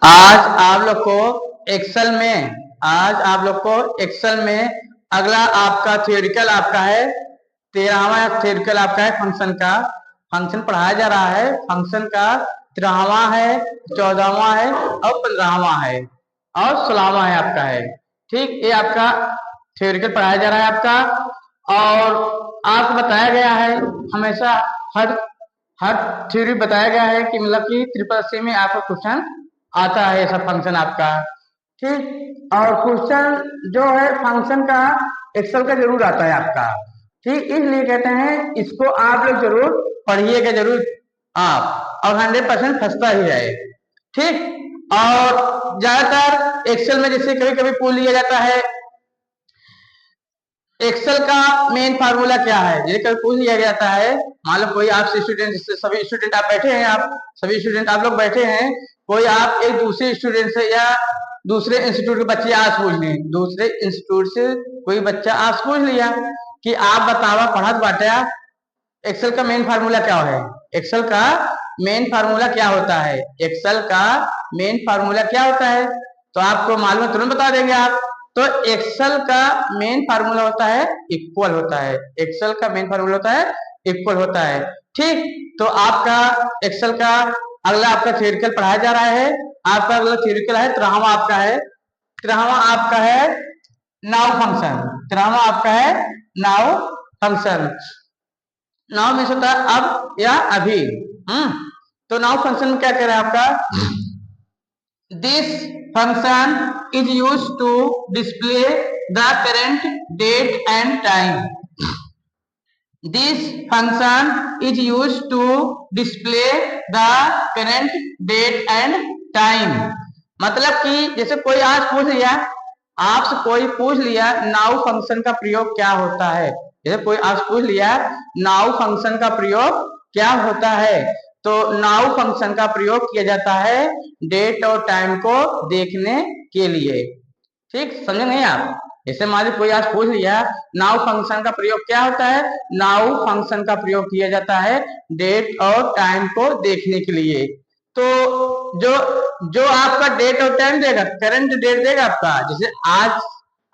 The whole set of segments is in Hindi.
आज आप लोग को एक्सेल में आज आप लोग को एक्सेल में अगला आपका थ्योरिकल आपका है 13वां थ्योरिकल आपका है फंक्शन का। फंक्शन पढ़ाया जा रहा है। फंक्शन का 13वां है, 14वां है और 15वां है और 16वां है आपका है। ठीक, ये आपका थ्योरिकल पढ़ाया जा रहा है आपका। और आपको बताया गया है हमेशा हर हर थ्योरी बताया गया है कि मतलब कि ट्रिपल सी में आपका क्वेश्चन आता है ऐसा फंक्शन आपका। ठीक, और क्वेश्चन जो है फंक्शन का एक्सेल का जरूर आता है आपका। ठीक, इसलिए कहते हैं इसको आप लोग जरूर पढ़िएगा जरूर आप, और 100% फंसता ही है। ठीक, और ज्यादातर एक्सेल में जैसे कभी कभी पूछ लिया जाता है एक्सेल का मेन फार्मूला क्या है, ये कभी पूछ लिया जाता है। मान लो कोई आपसे स्टूडेंट, सभी स्टूडेंट आप बैठे हैं, आप सभी स्टूडेंट आप लोग बैठे हैं, कोई आप एक दूसरे स्टूडेंट से या दूसरे इंस्टीट्यूट के बच्चे आज पूछ लिए, दूसरे इंस्टीट्यूट से कोई बच्चा आज पूछ लिया कि आप बतावा पढ़त बाटा एक्सेल का मेन फार्मूला क्या है। एक्सेल का मेन फार्मूला क्या होता है, एक्सेल का मेन फार्मूला क्या होता है, तो आपको मालूम है तुरंत बता देंगे आप। तो एक्सेल का मेन फार्मूला होता है इक्वल होता है। एक्सेल का मेन फार्मूला होता है इक्वल होता है। ठीक, तो आपका एक्सेल का अगला आपका थ्योरिकल पढ़ाया जा रहा है। आपका अगला थ्योरिकल है 13वां आपका है। 13वां आपका है नाउ फंक्शन। 13वां आपका है नाउ फंक्शन। नाउ मीन्स होता है अब या अभी। तो नाउ फंक्शन में क्या कह रहा है आपका, this function is use to display the current date and time. This function is use to display the current date and time. मतलब कि जैसे कोई आज पूछ लिया, आपसे कोई पूछ लिया नाउ फंक्शन का प्रयोग क्या होता है, जैसे कोई आज पूछ लिया नाउ फंक्शन का प्रयोग क्या होता है, तो नाउ फंक्शन का प्रयोग किया जाता है डेट और टाइम को देखने के लिए। ठीक, समझे नहीं आप। जैसे मान लीजिए कोई आज पूछ लिया नाउ फंक्शन का प्रयोग क्या होता है, नाउ फंक्शन का प्रयोग किया जाता है डेट और टाइम को देखने के लिए। तो जो जो आपका डेट और टाइम देगा, करंट डेट देगा आपका, जैसे आज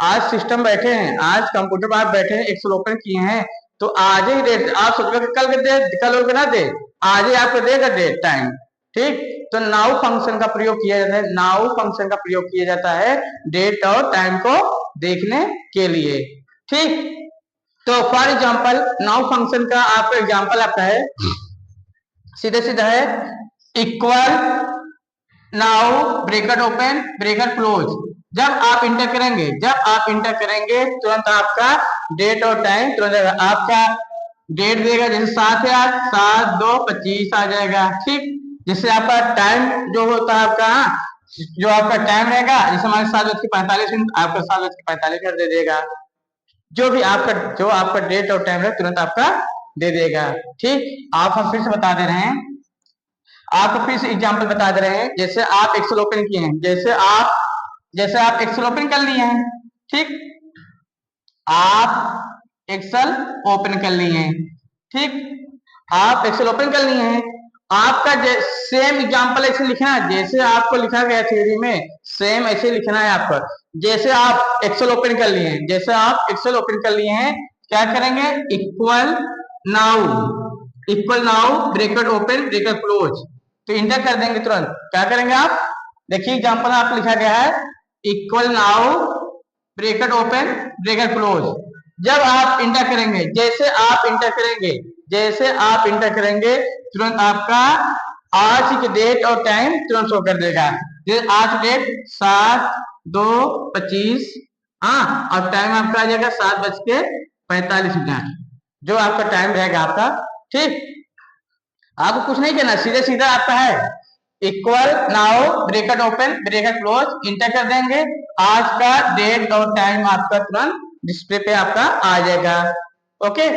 आज सिस्टम बैठे हैं, आज कंप्यूटर पर आप बैठे हैं, एक्सेल ओपन किए हैं, तो आज ही डेट आप सोचो कि कल के दे, कल और ना दे, आज ही आपको देगा डेट टाइम। ठीक, तो नाउ फंक्शन का प्रयोग किया जाता है, नाउ फंक्शन का प्रयोग किया जाता है डेट और टाइम को देखने के लिए। ठीक, तो फॉर एग्जांपल नाउ फंक्शन का आपका एग्जांपल आपका है सीधे सीधा है equal now bracket open bracket close. जब आप इंटर करेंगे, जब आप इंटर करेंगे तुरंत आपका डेट और टाइम तुरंत आपका डेट देगा, जैसे 7 है आज 7/2/25 आ जाएगा। ठीक, जिससे आपका टाइम जो होता है आपका, जो आपका टाइम रहेगा, जैसे हमारे 7:45 आपका 7:45 दे देगा। जो आपका डेट और टाइम है तुरंत आपका दे देगा। ठीक, आप हम फिर से बता दे रहे हैं, आपको फिर से एग्जाम्पल बता दे रहे हैं। जैसे आप एक्सेल ओपन किए हैं, जैसे आप एक्सेल ओपन कर लिए हैं। ठीक, आप एक्सेल ओपन कर लिए हैं। ठीक, आप एक्सेल ओपन कर लिए हैं, आपका सेम एग्जांपल ऐसे लिखना है जैसे आपको लिखा गया थ्योरी में, सेम ऐसे लिखना है आपको। जैसे आप एक्सेल ओपन कर लिए हैं, जैसे आप एक्सेल ओपन कर लिए हैं, क्या करेंगे equal now bracket open bracket close, तो इंटर कर देंगे तुरंत। क्या करेंगे आप, देखिए एग्जांपल आप लिखा गया है equal now bracket open bracket close. जब आप इंटर करेंगे, जैसे आप इंटर करेंगे तुरंत आपका आज की डेट और टाइम तुरंत शो कर देगा। जैसे आज डेट 7/2/25, हाँ, और टाइम आपका आ जाएगा 7:45, जो आपका टाइम रहेगा आपका। ठीक, आपको कुछ नहीं करना, सीधे सीधा आपका है equal now bracket open bracket close, inter कर देंगे, आज का डेट और टाइम आपका तुरंत डिस्प्ले पे आपका आ जाएगा। ओके,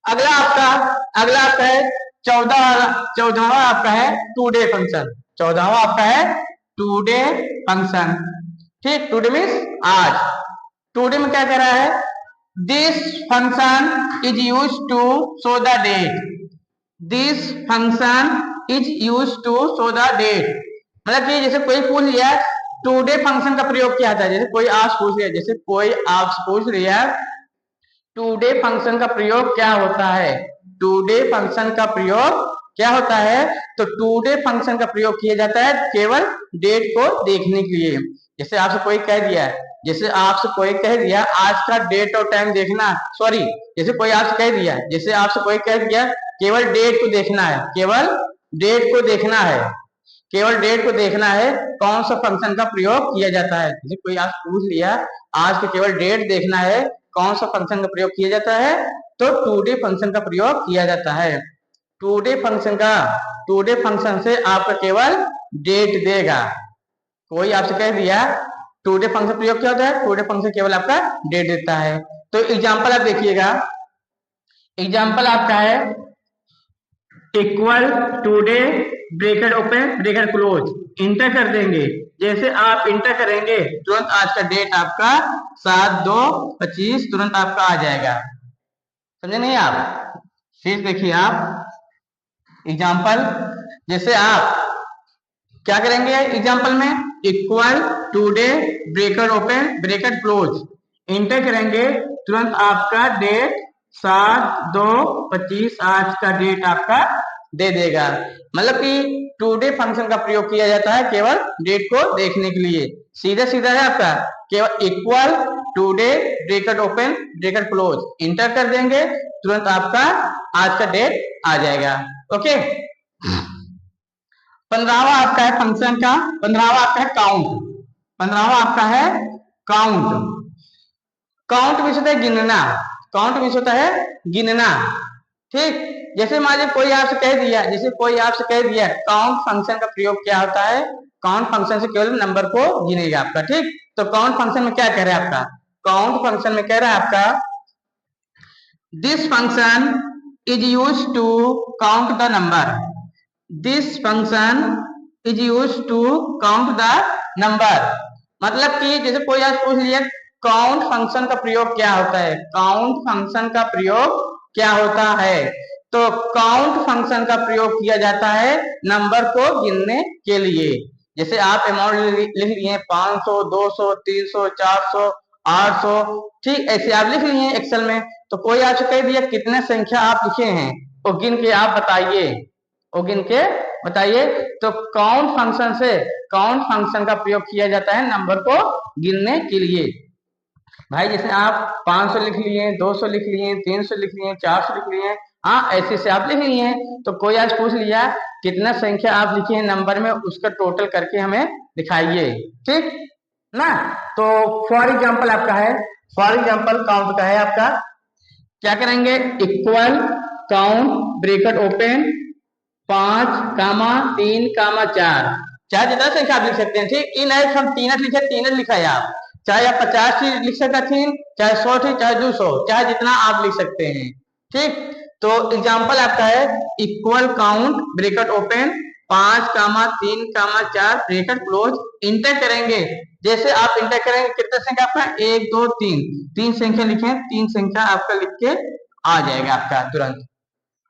अगला आपका है 14वां आपका है टुडे फंक्शन। 14वां आपका है टुडे फंक्शन। ठीक, टुडे मीन्स आज। टुडे में क्या कह रहा है, this function is use to show the date. This function is use to show the date. मतलब कि जैसे कोई पूछ लिया टुडे फंक्शन का प्रयोग क्या होता है, जैसे कोई आपसे पूछ लिया, जैसे कोई आपसे पूछ लिया टुडे फंक्शन का प्रयोग क्या होता है, टुडे फंक्शन का प्रयोग क्या होता है, तो टुडे फंक्शन का प्रयोग किया जाता है केवल डेट को देखने के लिए। जैसे आपसे कोई कह दिया, जैसे आपसे कोई कह दिया आज का डेट और टाइम देखना, सॉरी जैसे कोई आपसे कह दिया, जैसे आपसे कोई कह दिया केवल डेट को देखना है, केवल डेट को देखना है, केवल डेट को देखना है, कौन सा फंक्शन का प्रयोग किया जाता है। जैसे कोई आज पूछ लिया आज के केवल डेट देखना है, कौन सा फंक्शन का प्रयोग किया जाता है, तो टुडे फंक्शन का प्रयोग किया जाता है। टुडे फंक्शन का, टुडे फंक्शन से आपका केवल डेट देगा। कोई आपसे कह दिया टुडे फंक्शन प्रयोग क्या होता है, टुडे फंक्शन केवल आपका डेट देता है। तो एग्जांपल आप देखिएगा, एग्जांपल आपका है equal today bracket open bracket close, inter कर देंगे, जैसे आप इंटर करेंगे तुरंत आज का डेट आपका 7/2/25 तुरंत आपका आ जाएगा। समझे नहीं आप? फिर देखिए आप एग्जांपल, जैसे आप क्या करेंगे एग्जांपल में equal today bracket open bracket close, inter करेंगे तुरंत आपका डेट 7/2/25 आज का डेट आपका दे देगा। मतलब कि टुडे फंक्शन का प्रयोग किया जाता है केवल डेट को देखने के लिए। सीधा सीधा है आपका, केवल equal today bracket open bracket close, inter कर देंगे तुरंत आपका आज का डेट आ जाएगा। ओके, 15वां आपका है फंक्शन का, 15वां आपका है काउंट, 15वां आपका है काउंट। काउंट मीन्स होता है गिनना, काउंट मीन्स होता है गिनना। ठीक, जैसे मान लीजिए कोई आपसे कह दिया, जैसे कोई आपसे कह दिया काउंट फंक्शन का प्रयोग क्या होता है, काउंट फंक्शन से केवल नंबर को गिनेगा आपका। ठीक, तो काउंट फंक्शन में क्या कह रहा है आपका, काउंट फंक्शन में कह रहा है आपका this function is use to count the number, this function is use to count the number. मतलब कि जैसे कोई आज पूछ लिया काउंट फंक्शन का प्रयोग क्या होता है, काउंट फंक्शन का प्रयोग क्या होता है, तो काउंट फंक्शन का प्रयोग किया जाता है नंबर को गिनने के लिए। जैसे आप अमाउंट लिख लिए 500 200 300 400 800, ठीक ऐसे आप लिख लिए एक्सेल में, तो कोई आपसे कह दिया कितने संख्या आप लिखे हैं, वो गिन के आप बताइए, वो गिन के बताइए। तो काउंट फंक्शन से, काउंट फंक्शन का प्रयोग किया जाता है नंबर को गिनने के लिए। भाई जैसे आप 500 लिख लिए, 200 लिख लिए, 300 लिख लिए, 400 लिख लिए, हाँ ऐसे से आप लिख लिए। तो कोई आज पूछ लिया कितना संख्या आप लिखे हैं नंबर में, उसका टोटल करके हमें दिखाइए। ठीक ना, तो फॉर एग्जांपल आपका है, फॉर एग्जांपल काउंट का है आपका, क्या करेंगे इक्वल काउंट ब्रैकेट ओपन 5, 3, 4, चाहे जितना संख्या आप लिख सकते हैं। ठीक, इन हम 3 लिखे, 3 लिखा है आप, चाहे आप 50 लिख सकते हैं, चाहे 100 थी, चाहे 200, चाहे जितना आप लिख सकते हैं। ठीक, तो एग्जांपल आपका है equal count bracket open 5, 3, 4 bracket close, inter करेंगे, जैसे आप इंटर करेंगे कितने संख्या आपका 1 2 3, 3 संख्या लिखे, 3 संख्या आपका लिख के आ जाएगा आपका तुरंत।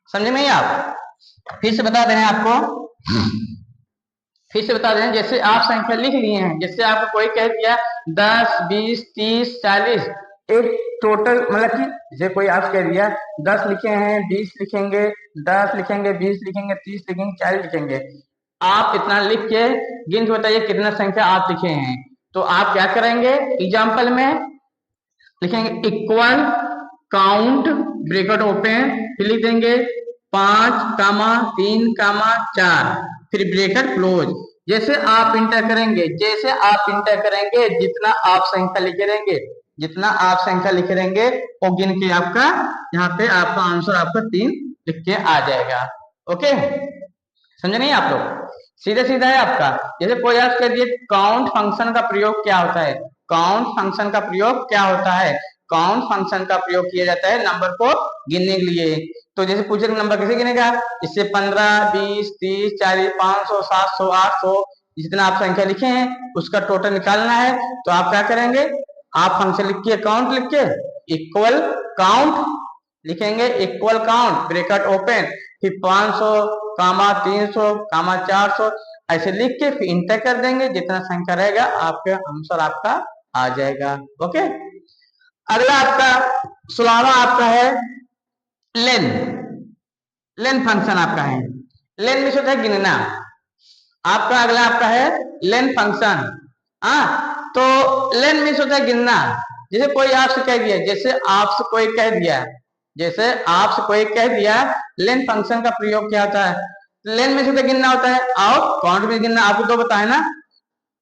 समझे नहीं आप? फिर से बता दें आपको, फिर से बता दें, जैसे आप संख्या लिख लिए हैं, जैसे आपको कोई कह दिया 10 20 30 40, एक टोटल मतलब कि जैसे कोई आप कह दिया 10 लिखे हैं, 20 लिखेंगे, 10 लिखेंगे, 20 लिखेंगे, 30 लिखेंगे, 40 लिखेंगे, आप इतना लिख के गिन के बताइए कितना संख्या आप लिखे हैं। तो आप क्या करेंगे एग्जाम्पल में लिखेंगे इक्वल काउंट ब्रैकेट ओपन, फिर लिख देंगे 5, 3, 4, फिर ब्रैकेट क्लोज, जैसे आप इंटर करेंगे, जैसे आप इंटर करेंगे जितना आप संख्या लिखे रहेंगे, जितना आप संख्या लिखे रहेंगे वो गिन के आपका यहाँ पे आपका आंसर आपका 3 लिख के आ जाएगा। ओके, समझे नहीं आप लोग? सीधा सीधा है आपका। जैसे कोई आप कह दिए काउंट फंक्शन का प्रयोग क्या होता है, काउंट फंक्शन का प्रयोग क्या होता है, काउंट फंक्शन का प्रयोग किया जाता है नंबर को गिनने के लिए। तो जैसे पूछे नंबर कैसे गिनेगा, इससे 15 20 30 40 500 700 800 जितना आप संख्या लिखे हैं उसका टोटल निकालना है। तो आप क्या करेंगे, आप फंक्शन लिख के काउंट लिख के इक्वल काउंट लिखेंगे, इक्वल काउंट ब्रैकेट ओपन, फिर 500, 300, 400, ऐसे लिख के फिर इंटर कर देंगे, जितना संख्या रहेगा आपका आंसर आपका आ जाएगा। ओके, अगला आपका 16वां आपका है लेन। लेन फंक्शन आपका है। लेन में होता है गिनना। आपका अगला आपका है लेन फंक्शन। तो लेन मीन्स होता है गिनना। जैसे कोई आपसे कह दिया, जैसे आपसे कोई कह दिया लेन फंक्शन का प्रयोग क्या होता है? लेन में होता है गिनना होता है, और काउंट में गिनना। आपको तो बताए ना,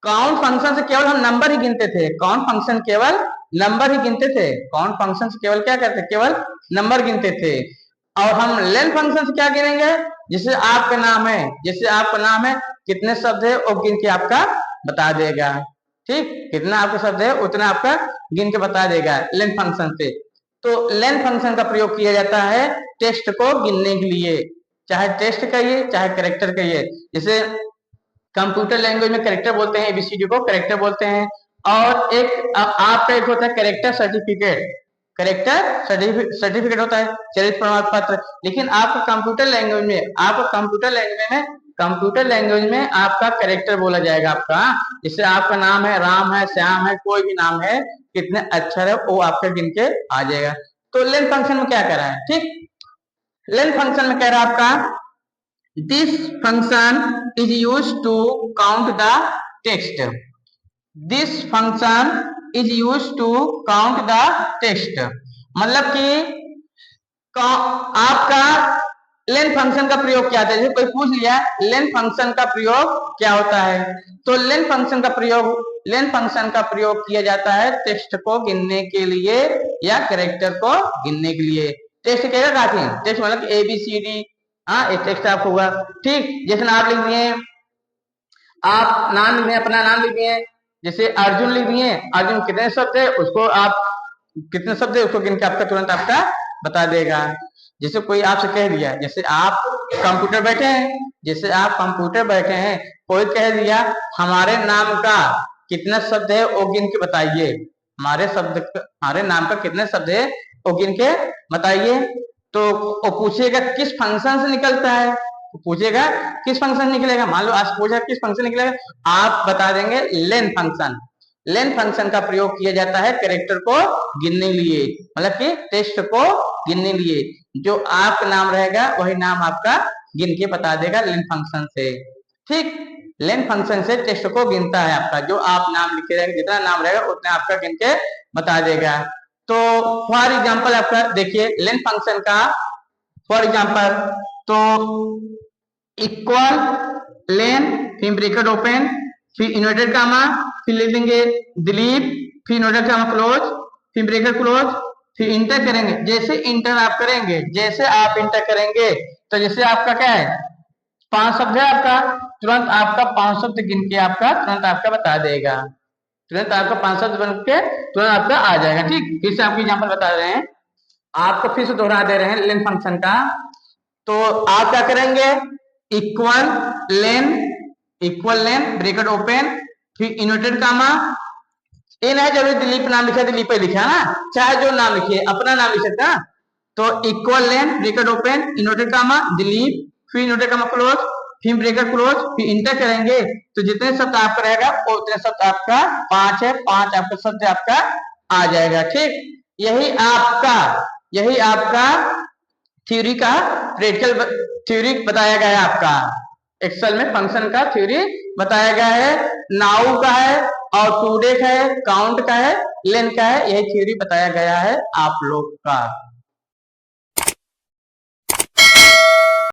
काउंट फंक्शन से केवल हम नंबर ही गिनते थे। काउंट फंक्शन केवल नंबर ही गिनते थे। काउंट फंक्शन से केवल क्या करते, केवल नंबर गिनते थे। और हम लेन फंक्शन से क्या गिनेंगे? जैसे आपका नाम है, कितने शब्द है वो गिन के आपका बता देगा। ठीक, कितना आपके शब्द है उतना आपका गिन के बता देगा लेन फंक्शन से। तो लेन फंक्शन का प्रयोग किया जाता है टेक्स्ट को गिनने के लिए, चाहे टेक्स्ट कहिए चाहे कैरेक्टर कहिए। जैसे कंप्यूटर लैंग्वेज में कैरेक्टर बोलते हैं, एबीसीडी को कैरेक्टर बोलते हैं। और एक आपका एक होता है कैरेक्टर सर्टिफिकेट। सर्टिफिकेट होता है चरित्र प्रमाण पत्र। लेकिन आपको कंप्यूटर लैंग्वेज में आपका कैरेक्टर बोला जाएगा आपका। जैसे आपका नाम है राम है, श्याम है, कोई भी नाम है, कितने अक्षर है वो आपके गिन के आ जाएगा। तो लेन फंक्शन में क्या कह रहा है? ठीक, लेन फंक्शन में कह रहा है आपका this function is used to count the text. This function is used to count the text. मतलब कि आपका लेन फंक्शन का प्रयोग क्या होता है? जैसे कोई पूछ लिया लेन फंक्शन का प्रयोग क्या होता है, तो लेन फंक्शन का प्रयोग किया जाता है टेक्स्ट को गिनने के लिए या कैरेक्टर को गिनने के लिए। टेक्स्ट क्या है? टेक्स्ट मतलब ABCD, एक टेक्स्ट आपको होगा। ठीक, जैसे आप लिख दिए, आप नाम लिख दिए, अपना नाम लिख दिए। जैसे अर्जुन लिख दिए, अर्जुन कितने शब्द है उसको गिन के आपका तुरंत आपका बता देगा। जैसे कोई आपसे कह दिया, जैसे आप कंप्यूटर बैठे हैं, कोई कह दिया हमारे नाम का कितना शब्द है वो गिन के बताइए। हमारे नाम का कितने शब्द है वो गिन के बताइए। तो वो पूछेगा किस फंक्शन से निकलता है, किस फंक्शन निकलेगा। मान लो आज पूछा किस फंक्शन निकलेगा, आप बता देंगे लेन फंक्शन। लेन फंक्शन का प्रयोग किया जाता है कैरेक्टर को गिनने के लिए, मतलब कि टेक्स्ट को गिनने के लिए। जो आपका नाम रहेगा वही नाम आपका गिन के बता देगा लेन फंक्शन से। ठीक, लेन फंक्शन से टेक्स्ट को गिनता है आपका। जो आप नाम लिखे रहेंगे, जितना नाम रहेगा उतना आपका गिन के बता देगा। तो फॉर एग्जाम्पल आपका देखिए लेन फंक्शन का फॉर एग्जाम्पल, तो इक्वल लेन फिर ब्रैकेट ओपन फिर इन्वर्टेड कामा फिर लिख देंगे दिलीप फिर इन्वर्टेड कामा क्लोज फिर ब्रैकेट क्लोज फिर इंटर करेंगे। जैसे आप इंटर करेंगे तो जैसे आपका क्या है 5 शब्द है आपका, तुरंत आपका 5 शब्द गिन के तुरंत आपका बता देगा। तुरंत आपका 5 शब्द बन के तुरंत आपका आ जाएगा। ठीक, फिर से आपको एग्जांपल बता रहे हैं, आपको फिर से दोहरा दे रहे हैं लेन फंक्शन का। तो आप क्या करेंगे, इक्वल लेन ब्रैकेट ओपन फिर इन्वर्टेड कामा। ये नहीं जरूरी दिलीप नाम लिखा दिलीप पे लिखा ना, चाहे जो नाम लिखिए अपना नाम लिख सकते हैं। तो equal len bracket open inverted comma Dilip फिर इन्वर्टेड कामा क्लोज फिर ब्रैकेट क्लोज फिर इंटर करेंगे। तो जितने शब्द आपका रहेगा उतने शब्द आपका 5 है, 5 आपका शब्द आपका आ जाएगा। ठीक, यही आपका थ्योरी का प्रैक्टिकल थ्योरी बताया गया है। आपका एक्सेल में फंक्शन का थ्योरी बताया गया है। नाउ का है और टुडे का है, काउंट का है, लेन का है, यही थ्योरी बताया गया है आप लोग का।